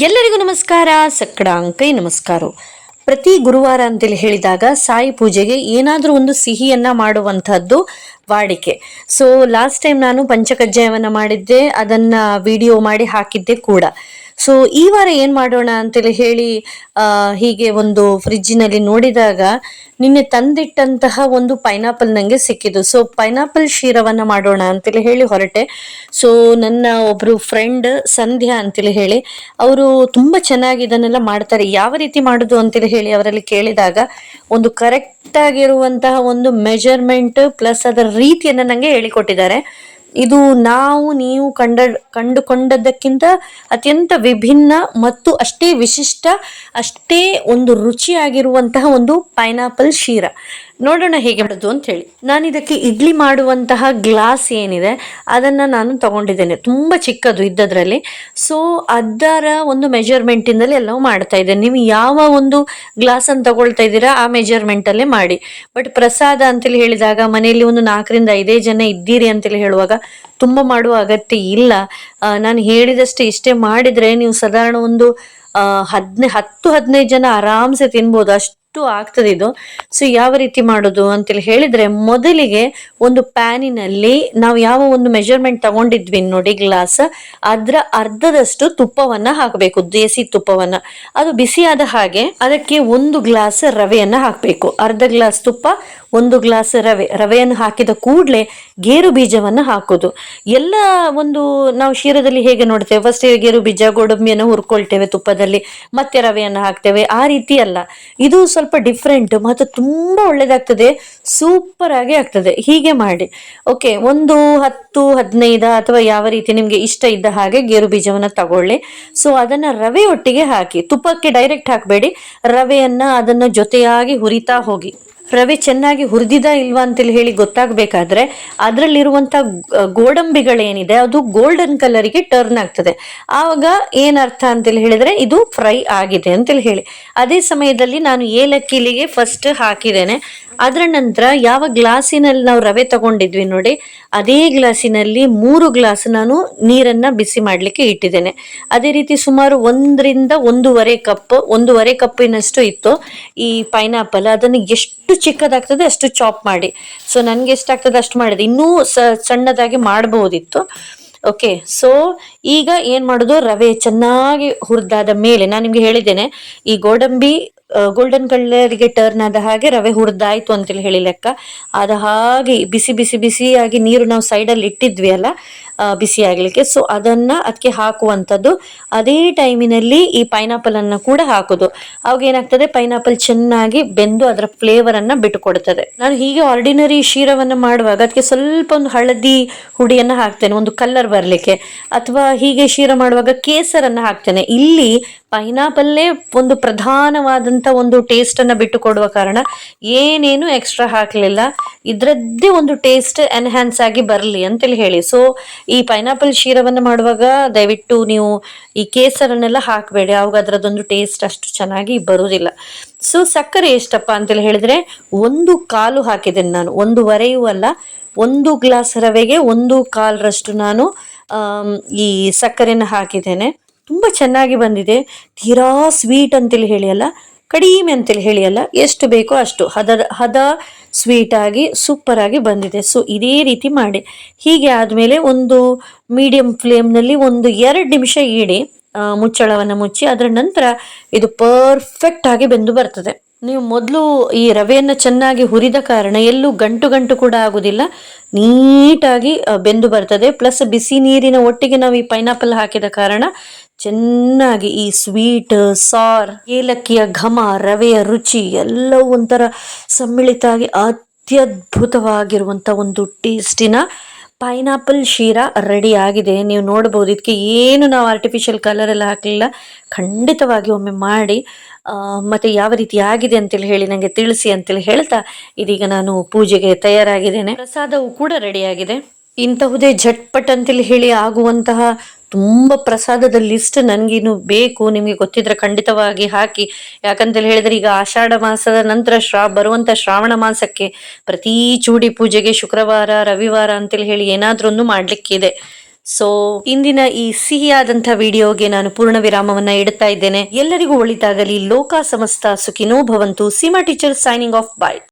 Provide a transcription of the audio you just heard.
ಎಲ್ಲರಿಗೂ ನಮಸ್ಕಾರ. ಸಕ್ಕಡಾಂಕೈ ನಮಸ್ಕಾರ. ಪ್ರತಿ ಗುರುವಾರ ಅಂತೇಳಿ ಹೇಳಿದಾಗ ಸಾಯಿ ಪೂಜೆಗೆ ಏನಾದರೂ ಒಂದು ಸಿಹಿಯನ್ನ ಮಾಡುವಂತಹದ್ದು ವಾಡಿಕೆ. ಸೊ ಲಾಸ್ಟ್ ಟೈಮ್ ನಾನು ಪಂಚಕಜ್ಜಾಯವನ್ನ ಮಾಡಿದ್ದೆ, ಅದನ್ನ ವಿಡಿಯೋ ಮಾಡಿ ಹಾಕಿದ್ದೆ ಕೂಡ. ಸೊ ಈ ವಾರ ಏನ್ ಮಾಡೋಣ ಅಂತೇಳಿ ಹೇಳಿ ಹೀಗೆ ಒಂದು ಫ್ರಿಜ್ಜಿನಲ್ಲಿ ನೋಡಿದಾಗ ನಿನ್ನೆ ತಂದಿಟ್ಟಂತಹ ಒಂದು ಪೈನಾಪಲ್ ನಂಗೆ ಸಿಕ್ಕಿದ್ದು. ಸೊ ಪೈನಾಪಲ್ ಶೀರವನ್ನ ಮಾಡೋಣ ಅಂತೇಳಿ ಹೇಳಿ ಹೊರಟೆ. ಸೊ ನನ್ನ ಒಬ್ರು ಫ್ರೆಂಡ್ ಸಂಧ್ಯಾ ಅಂತೇಳಿ ಹೇಳಿ, ಅವರು ತುಂಬಾ ಚೆನ್ನಾಗಿ ಇದನ್ನೆಲ್ಲ ಮಾಡ್ತಾರೆ. ಯಾವ ರೀತಿ ಮಾಡುದು ಅಂತೇಳಿ ಹೇಳಿ ಅವರಲ್ಲಿ ಕೇಳಿದಾಗ ಒಂದು ಕರೆಕ್ಟ್ ಆಗಿರುವಂತಹ ಒಂದು ಮೆಜರ್ಮೆಂಟ್ ಪ್ಲಸ್ ಅದರ ರೀತಿಯನ್ನ ನಂಗೆ ಹೇಳಿಕೊಟ್ಟಿದ್ದಾರೆ. ಇದು ನೀವು ಕಂಡುಕೊಂಡದ್ದಕ್ಕಿಂತ ಅತ್ಯಂತ ವಿಭಿನ್ನ ಮತ್ತು ಅಷ್ಟೇ ವಿಶಿಷ್ಟ, ಅಷ್ಟೇ ಒಂದು ರುಚಿಯಾಗಿರುವಂತಹ ಒಂದು ಪೈನಾಪಲ್ ಶೀರ. ನೋಡೋಣ ಹೇಗೆ ಮಾಡೋದು ಅಂತ ಹೇಳಿ. ನಾನು ಇದಕ್ಕೆ ಇಡ್ಲಿ ಮಾಡುವಂತಹ ಗ್ಲಾಸ್ ಏನಿದೆ ಅದನ್ನ ನಾನು ತಗೊಂಡಿದ್ದೇನೆ, ತುಂಬಾ ಚಿಕ್ಕದು ಇದ್ದದ್ರಲ್ಲಿ. ಸೊ ಅದರ ಒಂದು ಮೆಜರ್ಮೆಂಟ್ ಇಂದಲೇ ಎಲ್ಲವೂ ಮಾಡ್ತಾ ಇದ್ದೇನೆ. ನೀವು ಯಾವ ಒಂದು ಗ್ಲಾಸ್ ಅನ್ನು ತಗೊಳ್ತಾ ಇದ್ದೀರಾ ಆ ಮೆಜರ್ಮೆಂಟ್ ಅಲ್ಲೇ ಮಾಡಿ. ಬಟ್ ಪ್ರಸಾದ ಅಂತೇಳಿ ಹೇಳಿದಾಗ ಮನೆಯಲ್ಲಿ ಒಂದು 4-5 ಜನ ಇದ್ದೀರಿ ಅಂತೇಳಿ ಹೇಳುವಾಗ ತುಂಬಾ ಮಾಡುವ ಅಗತ್ಯ ಇಲ್ಲ. ನಾನು ಹೇಳಿದಷ್ಟೇ ಇಷ್ಟೇ ಮಾಡಿದ್ರೆ ನೀವು ಸಾಧಾರಣ ಒಂದು 10-15 ಜನ ಆರಾಮ್ಸೆ ತಿನ್ಬೋದು, ಅಷ್ಟು ಆಗ್ತದೆ ಇದು. ಸೊ ಯಾವ ರೀತಿ ಮಾಡೋದು ಅಂತೇಳಿ ಹೇಳಿದ್ರೆ, ಮೊದಲಿಗೆ ಒಂದು ಪ್ಯಾನಿನಲ್ಲಿ ನಾವು ಯಾವ ಒಂದು ಮೆಜರ್ಮೆಂಟ್ ತಗೊಂಡಿದ್ವಿ ನೋಡಿ ಗ್ಲಾಸ್, ಅದರ ಅರ್ಧದಷ್ಟು ತುಪ್ಪವನ್ನ ಹಾಕಬೇಕು, ದೇಸಿ ತುಪ್ಪವನ್ನ. ಅದು ಬಿಸಿಯಾದ ಹಾಗೆ ಅದಕ್ಕೆ 1 ಗ್ಲಾಸ್ ರವೆಯನ್ನ ಹಾಕಬೇಕು. ಅರ್ಧ ಗ್ಲಾಸ್ ತುಪ್ಪ, 1 ಗ್ಲಾಸ್ ರವೆಯನ್ನು ಹಾಕಿದ ಕೂಡಲೇ ಗೇರು ಬೀಜವನ್ನ ಹಾಕೋದು. ಎಲ್ಲ ಒಂದು ನಾವು ಶೀರದಲ್ಲಿ ಹೇಗೆ ನೋಡ್ತೇವೆ, ಫಸ್ಟ್ ಗೇರು ಬೀಜ ಗೋಡಂಬಿಯನ್ನು ಹುರ್ಕೊಳ್ತೇವೆ ತುಪ್ಪದಲ್ಲಿ, ಮತ್ತೆ ರವೆಯನ್ನು ಹಾಕ್ತೇವೆ, ಆ ರೀತಿ ಅಲ್ಲ. ಇದು ಸ್ವಲ್ಪ ಡಿಫ್ರೆಂಟ್ ಮತ್ತು ತುಂಬಾ ಒಳ್ಳೇದಾಗ್ತದೆ, ಸೂಪರ್ ಆಗಿ ಆಗ್ತದೆ. ಹೀಗೆ ಮಾಡಿ. ಓಕೆ, ಒಂದು 10-15 ಅಥವಾ ಯಾವ ರೀತಿ ನಿಮ್ಗೆ ಇಷ್ಟ ಇದ್ದ ಹಾಗೆ ಗೇರು ಬೀಜವನ್ನ ತಗೊಳ್ಳಿ. ಸೊ ಅದನ್ನ ರವೆ ಒಟ್ಟಿಗೆ ಹಾಕಿ, ತುಪ್ಪಕ್ಕೆ ಡೈರೆಕ್ಟ್ ಹಾಕಬೇಡಿ, ರವೆಯನ್ನ ಅದನ್ನ ಜೊತೆಯಾಗಿ ಹುರಿತಾ ಹೋಗಿ. ರವೆ ಚೆನ್ನಾಗಿ ಹುರಿದಿದ ಇಲ್ವಾ ಅಂತೇಳಿ ಹೇಳಿ ಗೊತ್ತಾಗ್ಬೇಕಾದ್ರೆ ಅದರಲ್ಲಿರುವಂತ ಗೋಡಂಬಿಗಳೇನಿದೆ ಅದು ಗೋಲ್ಡನ್ ಕಲರ್ಗೆ ಟರ್ನ್ ಆಗ್ತದೆ. ಆವಾಗ ಏನರ್ಥ ಅಂತೇಳಿ ಹೇಳಿದ್ರೆ ಇದು ಫ್ರೈ ಆಗಿದೆ ಅಂತೇಳಿ ಹೇಳಿ. ಅದೇ ಸಮಯದಲ್ಲಿ ನಾನು ಏಲಕ್ಕಿ ಇಲ್ಲಿಗೆ ಫಸ್ಟ್ ಹಾಕಿದ್ದೇನೆ. ಅದರ ನಂತರ ಯಾವ ಗ್ಲಾಸಿನಲ್ಲಿ ನಾವು ರವೆ ತಗೊಂಡಿದ್ವಿ ನೋಡಿ, ಅದೇ ಗ್ಲಾಸಿನಲ್ಲಿ 3 ಗ್ಲಾಸ್ ನಾನು ನೀರನ್ನ ಬಿಸಿ ಮಾಡ್ಲಿಕ್ಕೆ ಇಟ್ಟಿದ್ದೇನೆ. ಅದೇ ರೀತಿ ಸುಮಾರು 1-1.5 ಕಪ್, 1.5 ಕಪ್ಪಿನಷ್ಟು ಇತ್ತು ಈ ಪೈನಾಪಲ್. ಅದನ್ನು ಎಷ್ಟು ಚಿಕ್ಕದಾಗ್ತದೆ ಅಷ್ಟು ಚಾಪ್ ಮಾಡಿ. ಸೊ ನನ್ಗೆ ಎಷ್ಟಾಗ್ತದೆ ಅಷ್ಟು ಮಾಡಿದೆ, ಇನ್ನೂ ಸಣ್ಣದಾಗಿ ಮಾಡಬಹುದಿತ್ತು. ಓಕೆ, ಸೊ ಈಗ ಏನ್ ಮಾಡುದು, ರವೆ ಚೆನ್ನಾಗಿ ಹುರಿದಾದ ಮೇಲೆ ನಾನು ನಿಮ್ಗೆ ಹೇಳಿದ್ದೇನೆ, ಈ ಗೋಡಂಬಿ ಗೋಲ್ಡನ್ ಕಲರ್ಗೆ ಟರ್ನ್ ಆದ ಹಾಗೆ ರವೆ ಹುರಿದಾಯ್ತು ಅಂತೇಳಿ ಹೇಳಿ ಲೆಕ್ಕ. ಅದ ಹಾಗೆ ಬಿಸಿ ಬಿಸಿ ಬಿಸಿಯಾಗಿ ನೀರು ನಾವು ಸೈಡಲ್ಲಿ ಇಟ್ಟಿದ್ವಿ ಅಲ್ಲ ಬಿಸಿ ಆಗ್ಲಿಕ್ಕೆ, ಸೊ ಅದನ್ನ ಅದಕ್ಕೆ ಹಾಕುವಂಥದ್ದು. ಅದೇ ಟೈಮಿನಲ್ಲಿ ಈ ಪೈನಾಪಲ್ ಅನ್ನ ಕೂಡ ಹಾಕುದು. ಅವಾಗ ಏನಾಗ್ತದೆ, ಪೈನಾಪಲ್ ಚೆನ್ನಾಗಿ ಬೆಂದು ಅದರ ಫ್ಲೇವರ್ ಅನ್ನ ಬಿಟ್ಟುಕೊಡ್ತದೆ. ನಾನು ಹೀಗೆ ಆರ್ಡಿನರಿ ಶೀರವನ್ನ ಮಾಡುವಾಗ ಅದಕ್ಕೆ ಸ್ವಲ್ಪ ಒಂದು ಹಳದಿ ಹುಡಿಯನ್ನ ಹಾಕ್ತೇನೆ, ಒಂದು ಕಲರ್ ಬರ್ಲಿಕ್ಕೆ. ಅಥವಾ ಹೀಗೆ ಶೀರ ಮಾಡುವಾಗ ಕೇಸರನ್ನ ಹಾಕ್ತೇನೆ. ಇಲ್ಲಿ ಪೈನಾಪಲ್ಲೇ ಒಂದು ಪ್ರಧಾನವಾದಂತ ಒಂದು ಟೇಸ್ಟ್ ಅನ್ನ ಬಿಟ್ಟು ಕೊಡುವ ಕಾರಣ ಏನೇನು ಎಕ್ಸ್ಟ್ರಾ ಹಾಕ್ಲಿಲ್ಲ. ಇದ್ರದ್ದೇ ಒಂದು ಟೇಸ್ಟ್ ಎನ್ಹ್ಯಾನ್ಸ್ ಆಗಿ ಬರ್ಲಿ ಅಂತೇಳಿ ಹೇಳಿ. ಸೊ ಈ ಪೈನಾಪಲ್ ಶೀರವನ್ನ ಮಾಡುವಾಗ ದಯವಿಟ್ಟು ನೀವು ಈ ಕೇಸರನ್ನೆಲ್ಲ ಹಾಕಬೇಡಿ, ಅವಾಗ ಅದರದೊಂದು ಟೇಸ್ಟ್ ಅಷ್ಟು ಚೆನ್ನಾಗಿ ಬರುವುದಿಲ್ಲ. ಸೊ ಸಕ್ಕರೆ ಎಷ್ಟಪ್ಪ ಅಂತೇಳಿ ಹೇಳಿದ್ರೆ 1/4 ಹಾಕಿದ್ದೇನೆ ನಾನು, 1.5 ಅಲ್ಲ, 1 ಗ್ಲಾಸ್ ರವೆಗೆ 1/4 ನಾನು ಈ ಸಕ್ಕರೆನ ಹಾಕಿದ್ದೇನೆ. ತುಂಬಾ ಚೆನ್ನಾಗಿ ಬಂದಿದೆ. ತೀರಾ ಸ್ವೀಟ್ ಅಂತೇಳಿ ಹೇಳಿ ಅಲ್ಲ, ಕಡಿಮೆ ಅಂತೇಳಿ ಹೇಳಿ ಅಲ್ಲ, ಎಷ್ಟು ಬೇಕೋ ಅಷ್ಟು ಹದ ಸ್ವೀಟ್ ಆಗಿ ಸೂಪರ್ ಆಗಿ ಬಂದಿದೆ. ಸೊ ಇದೇ ರೀತಿ ಮಾಡಿ. ಹೀಗೆ ಆದ್ಮೇಲೆ ಒಂದು ಮೀಡಿಯಂ ಫ್ಲೇಮ್ನಲ್ಲಿ 1-2 ನಿಮಿಷ ಇಡಿ, ಮುಚ್ಚಳವನ್ನ ಮುಚ್ಚಿ. ಅದರ ನಂತರ ಇದು ಪರ್ಫೆಕ್ಟ್ ಆಗಿ ಬೆಂದು ಬರ್ತದೆ. ನೀವು ಮೊದಲು ಈ ರವೆಯನ್ನ ಚೆನ್ನಾಗಿ ಹುರಿದ ಕಾರಣ ಎಲ್ಲೂ ಗಂಟು ಗಂಟು ಕೂಡ ಆಗುದಿಲ್ಲ, ನೀಟಾಗಿ ಬೆಂದು ಬರ್ತದೆ. ಪ್ಲಸ್ ಬಿಸಿ ನೀರಿನ ಒಟ್ಟಿಗೆ ನಾವು ಈ ಪೈನಾಪಲ್ ಹಾಕಿದ ಕಾರಣ ಚೆನ್ನಾಗಿ ಈ ಸ್ವೀಟ್, ಸಾರ್, ಏಲಕ್ಕಿಯ ಘಮ, ರವೆಯ ರುಚಿ ಎಲ್ಲವೂ ಒಂಥರ ಸಮ್ಮಿಳಿತ ಆಗಿ ಅತ್ಯದ್ಭುತವಾಗಿರುವಂತ ಒಂದು ಟೇಸ್ಟಿನ ಪೈನಾಪಲ್ ಶೀರ ರೆಡಿ ಆಗಿದೆ. ನೀವು ನೋಡಬಹುದು, ಇದಕ್ಕೆ ಏನು ನಾವು ಆರ್ಟಿಫಿಷಿಯಲ್ ಕಲರ್ ಎಲ್ಲ ಹಾಕಲಿಲ್ಲ. ಖಂಡಿತವಾಗಿ ಒಮ್ಮೆ ಮಾಡಿ ಮತ್ತೆ ಯಾವ ರೀತಿ ಆಗಿದೆ ಅಂತೇಳಿ ಹೇಳಿ ನಂಗೆ ತಿಳಿಸಿ ಅಂತೇಳಿ ಹೇಳ್ತಾ, ಇದೀಗ ನಾನು ಪೂಜೆಗೆ ತಯಾರಾಗಿದ್ದೇನೆ. ಪ್ರಸಾದವು ಕೂಡ ರೆಡಿ ಆಗಿದೆ. ಇಂತಹುದೇ ಝಟ್ಪಟ್ ಅಂತೇಳಿ ಹೇಳಿ ಆಗುವಂತಹ ತುಂಬಾ ಪ್ರಸಾದದ ಲಿಸ್ಟ್ ನನ್ಗಿನ್ನು ಬೇಕು. ನಿಮ್ಗೆ ಗೊತ್ತಿದ್ರೆ ಖಂಡಿತವಾಗಿ ಹಾಕಿ. ಯಾಕಂತೇಳಿ ಹೇಳಿದ್ರೆ ಈಗ ಆಷಾಢ ಮಾಸದ ನಂತರ ಬರುವಂತ ಶ್ರಾವಣ ಮಾಸಕ್ಕೆ ಪ್ರತಿ ಚೂಡಿ ಪೂಜೆಗೆ ಶುಕ್ರವಾರ, ರವಿವಾರ ಅಂತೇಳಿ ಹೇಳಿ ಏನಾದ್ರೂ ಒಂದು ಮಾಡ್ಲಿಕ್ಕಿದೆ. ಸೊ ಇಂದಿನ ಈ ಸಿಹಿಯಾದಂಥ ವಿಡಿಯೋಗೆ ನಾನು ಪೂರ್ಣ ವಿರಾಮವನ್ನ ಇಡ್ತಾ ಇದ್ದೇನೆ. ಎಲ್ಲರಿಗೂ ಒಳಿತಾಗಲಿ. ಲೋಕ ಸಮಸ್ತ ಸುಖಿನೋ ಭವಂತು. Seema teacher signing off. ಬಾಯ್.